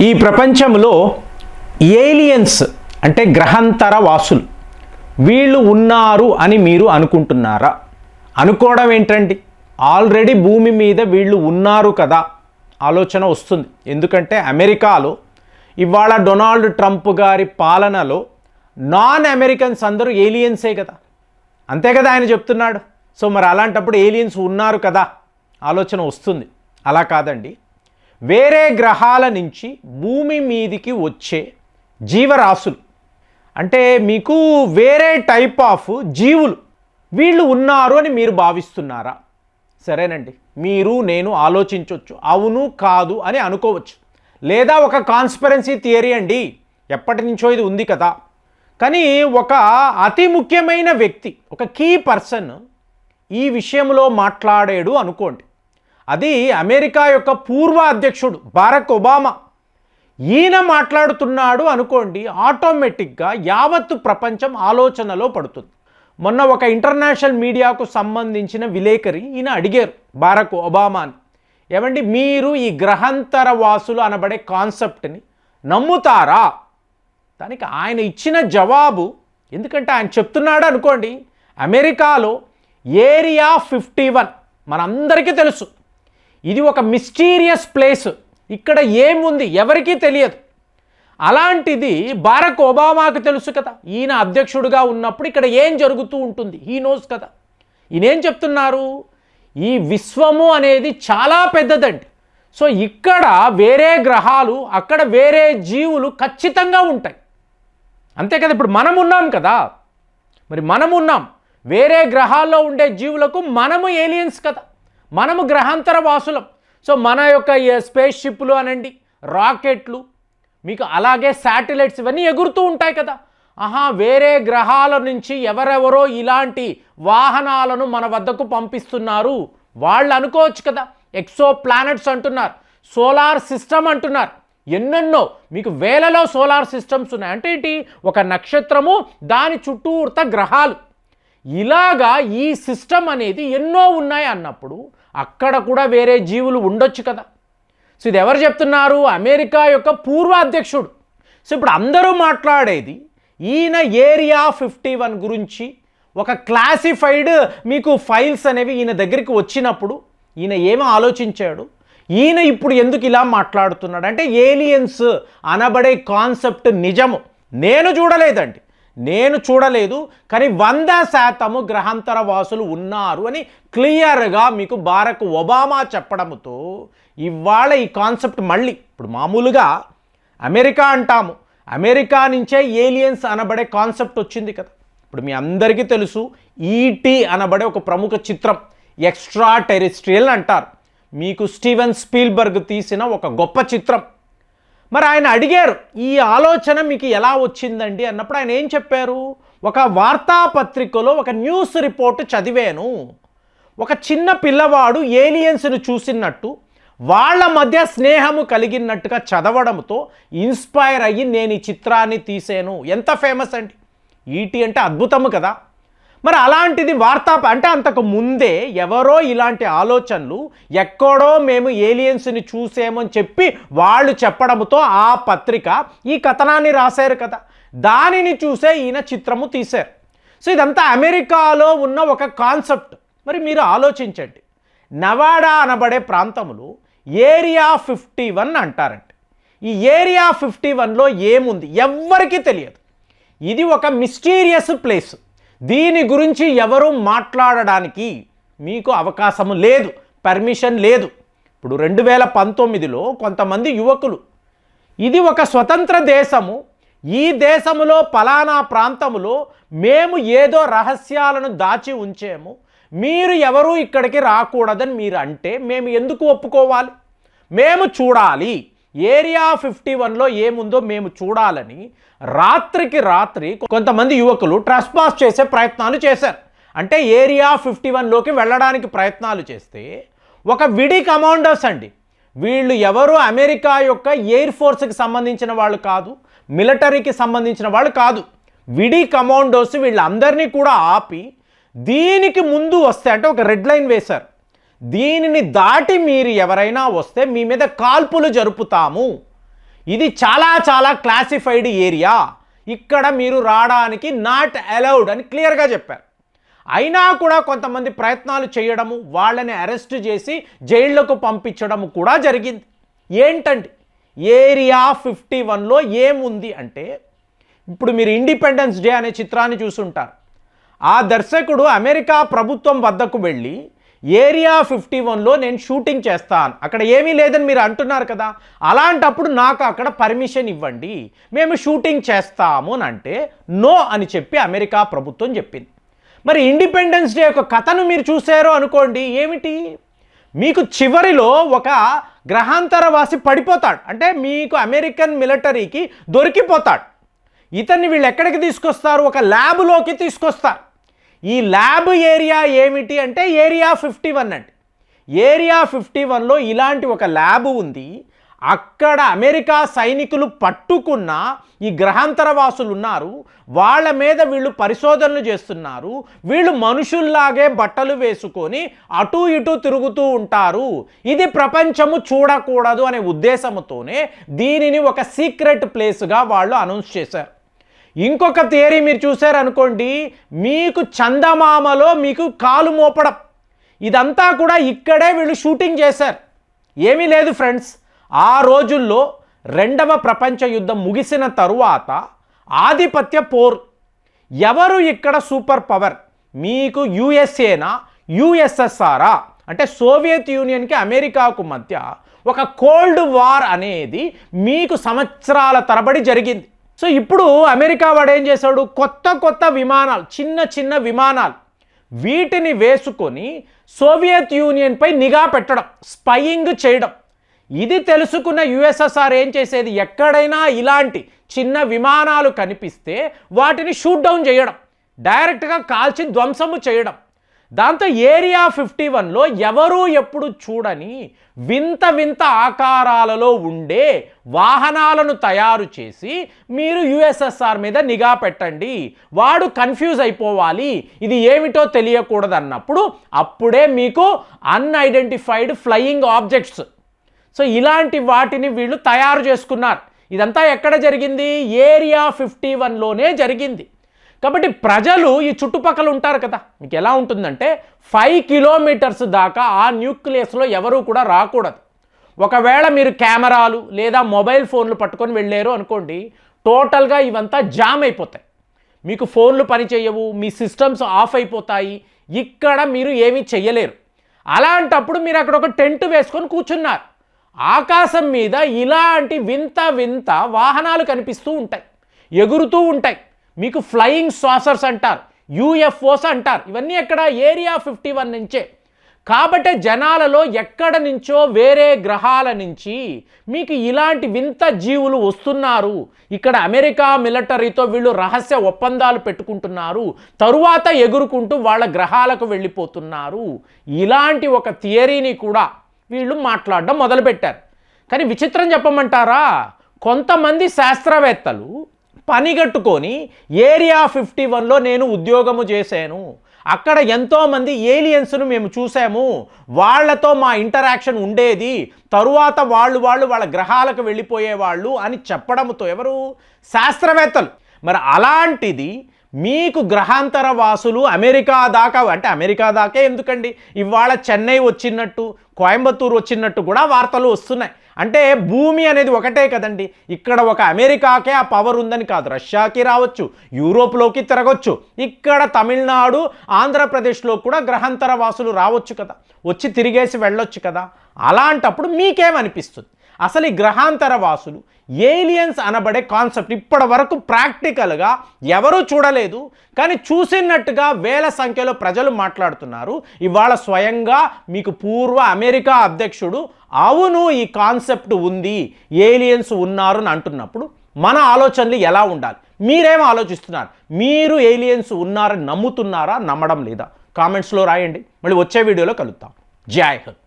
ఈ ప్రపంచంలో ఏలియన్స్ అంటే గ్రహాంతర వాసులు వీళ్ళు ఉన్నారు అని మీరు అనుకుంటున్నారా? అనుకోవడం ఏంటండి, ఆల్రెడీ భూమి మీద వీళ్ళు ఉన్నారు కదా ఆలోచన వస్తుంది. ఎందుకంటే అమెరికాలో ఇవాళ డొనాల్డ్ ట్రంప్ గారి పాలనలో నాన్ అమెరికన్స్ అందరూ ఏలియన్సే కదా, అంతే కదా ఆయన చెప్తున్నాడు. సో మరి అలాంటప్పుడు ఏలియన్స్ ఉన్నారు కదా ఆలోచన వస్తుంది. అలా కాదండి, వేరే గ్రహాల నుంచి భూమి మీదికి వచ్చే జీవరాశులు అంటే మీకు వేరే టైప్ ఆఫ్ జీవులు వీళ్ళు ఉన్నారు అని మీరు భావిస్తున్నారా? సరేనండి, మీరు నేను ఆలోచించవచ్చు, అవును కాదు అని అనుకోవచ్చు. లేదా ఒక కాన్స్పిరన్సీ థియరీ అండి, ఎప్పటి నుంచో ఇది ఉంది కదా. కానీ ఒక అతి ముఖ్యమైన వ్యక్తి, ఒక కీ పర్సన్ ఈ విషయంలో మాట్లాడాడు అనుకోండి. అది అమెరికా యొక్క పూర్వ అధ్యక్షుడు బారక్ ఒబామా. ఈయన మాట్లాడుతున్నాడు అనుకోండి, ఆటోమేటిక్గా యావత్తు ప్రపంచం ఆలోచనలో పడుతుంది. మొన్న ఒక ఇంటర్నేషనల్ మీడియాకు సంబంధించిన విలేకరి ఈయన అడిగారు బారక్ ఒబామాని, ఏమండి మీరు ఈ గ్రహాంతర వాసులు అనబడే కాన్సెప్ట్ని నమ్ముతారా? దానికి ఆయన ఇచ్చిన జవాబు, ఎందుకంటే ఆయన చెప్తున్నాడు అనుకోండి, అమెరికాలో ఏరియా 51 మనందరికీ తెలుసు, ఇది ఒక మిస్టీరియస్ ప్లేస్, ఇక్కడ ఏముంది ఎవరికీ తెలియదు. అలాంటిది బారక్ ఒబామాకు తెలుసు కదా, ఈయన అధ్యక్షుడిగా ఉన్నప్పుడు ఇక్కడ ఏం జరుగుతూ ఉంటుంది హీ నోస్ కదా. ఈయనేం చెప్తున్నారు, ఈ విశ్వము అనేది చాలా పెద్దదండి. సో ఇక్కడ వేరే గ్రహాలు, అక్కడ వేరే జీవులు ఖచ్చితంగా ఉంటాయి, అంతే కదా. ఇప్పుడు మనం ఉన్నాం కదా, మరి మనం ఉన్నాం, వేరే గ్రహాల్లో ఉండే జీవులకు మనము ఏలియన్స్ కదా, మనము గ్రహాంతర వాసులం. సో మన యొక్క స్పేస్ షిప్లు అనండి, రాకెట్లు, మీకు అలాగే శాటిలైట్స్ ఇవన్నీ ఎగురుతూ ఉంటాయి కదా. వేరే గ్రహాల నుంచి ఎవరెవరో ఇలాంటి వాహనాలను మన వద్దకు పంపిస్తున్నారు వాళ్ళు అనుకోవచ్చు కదా. ఎక్సో ప్లానెట్స్ అంటున్నారు, సోలార్ సిస్టమ్ అంటున్నారు, ఎన్నెన్నో మీకు వేలలో సోలార్ సిస్టమ్స్ ఉన్నాయి. అంటే ఏంటి, ఒక నక్షత్రము దాని చుట్టూర్త గ్రహాలు, ఇలాగా ఈ సిస్టమ్ అనేది ఎన్నో ఉన్నాయి అన్నప్పుడు అక్కడ కూడా వేరే జీవులు ఉండొచ్చు కదా. సో ఇది ఎవరు చెప్తున్నారు, అమెరికా యొక్క పూర్వ అధ్యక్షుడు. సో ఇప్పుడు అందరూ మాట్లాడేది ఈయన ఏరియా 51 గురించి. ఒక క్లాసిఫైడ్ మీకు ఫైల్స్ అనేవి ఈయన దగ్గరికి వచ్చినప్పుడు ఈయన ఏమీ ఆలోచించాడు, ఈయన ఇప్పుడు ఎందుకు ఇలా మాట్లాడుతున్నాడు అంటే ఏలియన్స్ అనబడే కాన్సెప్ట్ నిజము, నేను చూడలేదండి, నేను చూడలేదు, కానీ 100% గ్రహాంతర వాసులు ఉన్నారు అని క్లియర్గా మీకు బారక్ ఒబామా చెప్పడంతో ఇవాళ ఈ కాన్సెప్ట్ మళ్ళీ ఇప్పుడు మామూలుగా అమెరికా అంటాము, అమెరికా నుంచే ఏలియన్స్ అనబడే కాన్సెప్ట్ వచ్చింది కదా. ఇప్పుడు మీ అందరికీ తెలుసు ఈటీ అనబడే ఒక ప్రముఖ చిత్రం, ఎక్స్ట్రా టెరెస్ట్రియల్ అంటారు, మీకు స్టీవెన్ స్పీల్బర్గ్ తీసిన ఒక గొప్ప చిత్రం. మరి ఆయన అడిగారు ఈ ఆలోచన మీకు ఎలా వచ్చిందండి అన్నప్పుడు ఆయన ఏం చెప్పారు, ఒక వార్తాపత్రికలో ఒక న్యూస్ రిపోర్ట్ చదివాను, ఒక చిన్న పిల్లవాడు ఏలియన్స్ను చూసినట్టు వాళ్ళ మధ్య స్నేహము కలిగినట్టుగా చదవడంతో ఇన్స్పైర్ అయ్యి నేను ఈ చిత్రాన్ని తీసాను. ఎంత ఫేమస్ అండి ఈటీ అంటే, అద్భుతము కదా. మరి అలాంటిది అంటే అంతకు ముందే ఎవరో ఇలాంటి ఆలోచనలు ఎక్కడో మేము ఏలియన్స్ని చూసామని చెప్పి వాళ్ళు చెప్పడంతో ఆ పత్రిక ఈ కథనాన్ని రాశారు కదా, దానిని చూసే ఈయన చిత్రము తీశారు. సో ఇదంతా అమెరికాలో ఉన్న ఒక కాన్సెప్ట్. మరి మీరు ఆలోచించండి, నవాడా అనబడే ప్రాంతంలో ఏరియా 51 అంటారంట. ఈ ఏరియా 51లో ఏముంది ఎవ్వరికీ తెలియదు, ఇది ఒక మిస్టీరియస్ ప్లేస్, దీని గురించి ఎవరు మాట్లాడడానికి మీకు అవకాశము లేదు, పర్మిషన్ లేదు. ఇప్పుడు 2019లో కొంతమంది యువకులు, ఇది ఒక స్వతంత్ర దేశము, ఈ దేశములో పలానా ప్రాంతములో మేము ఏదో రహస్యాలను దాచి ఉంచాము, మీరు ఎవరు ఇక్కడికి రాకూడదని మీరు అంటే మేము ఎందుకు ఒప్పుకోవాలి? మేము చూడాలి, ఏరియా 51లో ఏముందో మేము చూడాలని రాత్రికి రాత్రి కొంతమంది యువకులు ట్రెస్పాస్ చేసే ప్రయత్నాలు చేశారు. అంటే ఏరియా 51లోకి వెళ్ళడానికి ప్రయత్నాలు చేస్తే ఒక విడి కమాండర్స్ అండి, వీళ్ళు ఎవరు అమెరికా యొక్క ఎయిర్ ఫోర్స్కి సంబంధించిన వాళ్ళు కాదు, మిలిటరీకి సంబంధించిన వాళ్ళు కాదు, విడి కమాండోస్ వీళ్ళందరినీ కూడా ఆపి దీనికి ముందు వస్తే అంటే ఒక రెడ్ లైన్ వేశారు, దీనిని దాటి మీరు ఎవరైనా వస్తే మీ మీద కాల్పులు జరుపుతాము, ఇది చాలా చాలా క్లాసిఫైడ్ ఏరియా, ఇక్కడ మీరు రావడానికి నాట్ అలౌడ్ అని క్లియర్గా చెప్పారు. అయినా కూడా కొంతమంది ప్రయత్నాలు చేయడము, వాళ్ళని అరెస్ట్ చేసి జైళ్లకు పంపించడము కూడా జరిగింది. ఏంటండి ఏరియా 51లో ఏముంది అంటే, ఇప్పుడు మీరు ఇండిపెండెన్స్ డే అనే చిత్రాన్ని చూసుంటారు. ఆ దర్శకుడు అమెరికా ప్రభుత్వం వద్దకు వెళ్ళి ఏరియా 51లో నేను షూటింగ్ చేస్తాను, అక్కడ ఏమీ లేదని మీరు అంటున్నారు కదా, అలాంటప్పుడు నాకు అక్కడ పర్మిషన్ ఇవ్వండి, మేము షూటింగ్ చేస్తాము అని అంటే నో అని చెప్పి అమెరికా ప్రభుత్వం చెప్పింది. మరి ఇండిపెండెన్స్ డే యొక్క కథను మీరు చూసారో అనుకోండి, ఏమిటి, మీకు చివరిలో ఒక గ్రహాంతరవాసి పడిపోతాడు, అంటే మీకు అమెరికన్ మిలిటరీకి దొరికిపోతాడు. ఇతన్ని వీళ్ళు ఎక్కడికి తీసుకొస్తారు, ఒక ల్యాబ్లోకి తీసుకొస్తారు. ఈ ల్యాబ్ ఏరియా ఏమిటి అంటే ఏరియా 51 అండి. ఏరియా 51లో ఇలాంటి ఒక ల్యాబ్ ఉంది. అక్కడ అమెరికా సైనికులు పట్టుకున్న ఈ గ్రహాంతరవాసులు ఉన్నారు, వాళ్ళ మీద వీళ్ళు పరిశోధనలు చేస్తున్నారు. వీళ్ళు మనుషుల్లాగే బట్టలు వేసుకొని అటు ఇటు తిరుగుతూ ఉంటారు. ఇది ప్రపంచము చూడకూడదు అనే ఉద్దేశంతోనే దీనిని ఒక సీక్రెట్ ప్లేస్గా వాళ్ళు అనౌన్స్ చేశారు. ఇంకొక థియరీ మీరు చూశారనుకోండి, మీకు చందమామలో మీకు కాలు మోపడం, ఇదంతా కూడా ఇక్కడే వీళ్ళు షూటింగ్ చేశారు. ఏమీ లేదు ఫ్రెండ్స్, ఆ రోజుల్లో రెండవ ప్రపంచ యుద్ధం ముగిసిన తరువాత ఆధిపత్య పోరు, ఎవరు ఇక్కడ సూపర్ పవర్, మీకు యుఎస్ఏనా యుఎస్ఎస్ఆరా అంటే సోవియట్ యూనియన్కి అమెరికాకు మధ్య ఒక కోల్డ్ వార్ అనేది మీకు సంవత్సరాల తరబడి జరిగింది. సో ఇప్పుడు అమెరికా వాడు ఏం చేశాడు, కొత్త కొత్త విమానాలు, చిన్న చిన్న విమానాలు, వీటిని వేసుకొని సోవియట్ యూనియన్పై నిఘా పెట్టడం, స్పైయింగ్ చేయడం. ఇది తెలుసుకున్న యుఎస్ఎస్ఆర్ ఏం చేసేది, ఎక్కడైనా ఇలాంటి చిన్న విమానాలు కనిపిస్తే వాటిని షూట్ డౌన్ చేయడం, డైరెక్ట్గా కాల్చి ధ్వంసము చేయడం. దాంతో ఏరియా 51లో ఎవరూ ఎప్పుడు చూడని వింత వింత ఆకారాలలో ఉండే వాహనాలను తయారు చేసి మీరు యుఎస్ఎస్ఆర్ మీద నిఘా పెట్టండి, వాడు కన్ఫ్యూజ్ అయిపోవాలి, ఇది ఏమిటో తెలియకూడదు అన్నప్పుడు అప్పుడే మీకు అన్ఐడెంటిఫైడ్ ఫ్లయింగ్ ఆబ్జెక్ట్స్, సో ఇలాంటి వాటిని వీళ్ళు తయారు చేసుకున్నారు. ఇదంతా ఎక్కడ జరిగింది, ఏరియా 51లోనే జరిగింది. కాబట్టి ప్రజలు ఈ చుట్టుపక్కల ఉంటారు కదా, మీకు ఎలా ఉంటుందంటే 5 కిలోమీటర్స్ దాకా ఆ న్యూక్లియస్లో ఎవరూ కూడా రాకూడదు. ఒకవేళ మీరు కెమెరాలు లేదా మొబైల్ ఫోన్లు పట్టుకొని వెళ్ళారు అనుకోండి, టోటల్గా ఇవంతా జామ్ అయిపోతాయి, మీకు ఫోన్లు పనిచేయవు, మీ సిస్టమ్స్ ఆఫ్ అయిపోతాయి, ఇక్కడ మీరు ఏమీ చెయ్యలేరు. అలాంటప్పుడు మీరు అక్కడ ఒక టెంట్ వేసుకొని కూర్చున్నారు, ఆకాశం మీద ఇలాంటి వింత వింత వాహనాలు కనిపిస్తూ ఉంటాయి, ఎగురుతూ ఉంటాయి, మీకు ఫ్లయింగ్ సాసర్స్ అంటారు, యూఎఫ్ఓస్ అంటారు. ఇవన్నీ ఎక్కడ, ఏరియా 51 నుంచే. కాబట్టి జనాలలో ఎక్కడ నుంచో వేరే గ్రహాల నుంచి మీకు ఇలాంటి వింత జీవులు వస్తున్నారు, ఇక్కడ అమెరికా మిలిటరీతో వీళ్ళు రహస్య ఒప్పందాలు పెట్టుకుంటున్నారు, తరువాత ఎగురుకుంటూ వాళ్ళ గ్రహాలకు వెళ్ళిపోతున్నారు. ఇలాంటి ఒక థియరీని కూడా వీళ్ళు మాట్లాడడం మొదలుపెట్టారు. కానీ విచిత్రం చెప్పమంటారా, కొంతమంది శాస్త్రవేత్తలు పనిగట్టుకొని ఏరియా 51లో నేను ఉద్యోగము చేశాను, అక్కడ ఎంతోమంది ఏలియన్స్ను మేము చూసాము, వాళ్లతో మా ఇంటరాక్షన్ ఉండేది, తరువాత వాళ్ళ గ్రహాలకు వెళ్ళిపోయేవాళ్ళు అని చెప్పడంతో ఎవరు, శాస్త్రవేత్తలు. మరి అలాంటిది మీకు గ్రహాంతర వాసులు అమెరికా దాకా, అంటే అమెరికా దాకే ఎందుకండి, ఇవాళ చెన్నై వచ్చినట్టు కోయంబత్తూరు వచ్చినట్టు కూడా వార్తలు వస్తున్నాయి. అంటే భూమి అనేది ఒకటే కదండి, ఇక్కడ ఒక అమెరికాకే ఆ పవర్ ఉందని కాదు, రష్యాకి రావచ్చు, యూరోప్లోకి తిరగొచ్చు, ఇక్కడ తమిళనాడు ఆంధ్రప్రదేశ్లో కూడా గ్రహాంతర వాసులు రావచ్చు కదా, వచ్చి తిరిగేసి వెళ్ళొచ్చు కదా. అలాంటప్పుడు మీకేమనిపిస్తుంది, అసలు ఈ గ్రహాంతర వాసులు ఏలియన్స్ అనబడే కాన్సెప్ట్ ఇప్పటి వరకు ప్రాక్టికల్గా ఎవరూ చూడలేదు, కానీ చూసినట్టుగా వేల సంఖ్యలో ప్రజలు మాట్లాడుతున్నారు. ఇవాళ స్వయంగా మీకు పూర్వ అమెరికా అధ్యక్షుడు అవును ఈ కాన్సెప్ట్ ఉంది, ఏలియన్స్ ఉన్నారు అని అంటున్నప్పుడు మన ఆలోచనలు ఎలా ఉండాలి, మీరేం ఆలోచిస్తున్నారు, మీరు ఏలియన్స్ ఉన్నారని నమ్ముతున్నారా, నమ్మడం లేదా, కామెంట్స్లో రాయండి. మళ్ళీ వచ్చే వీడియోలో కలుద్దాం. జై హింద్.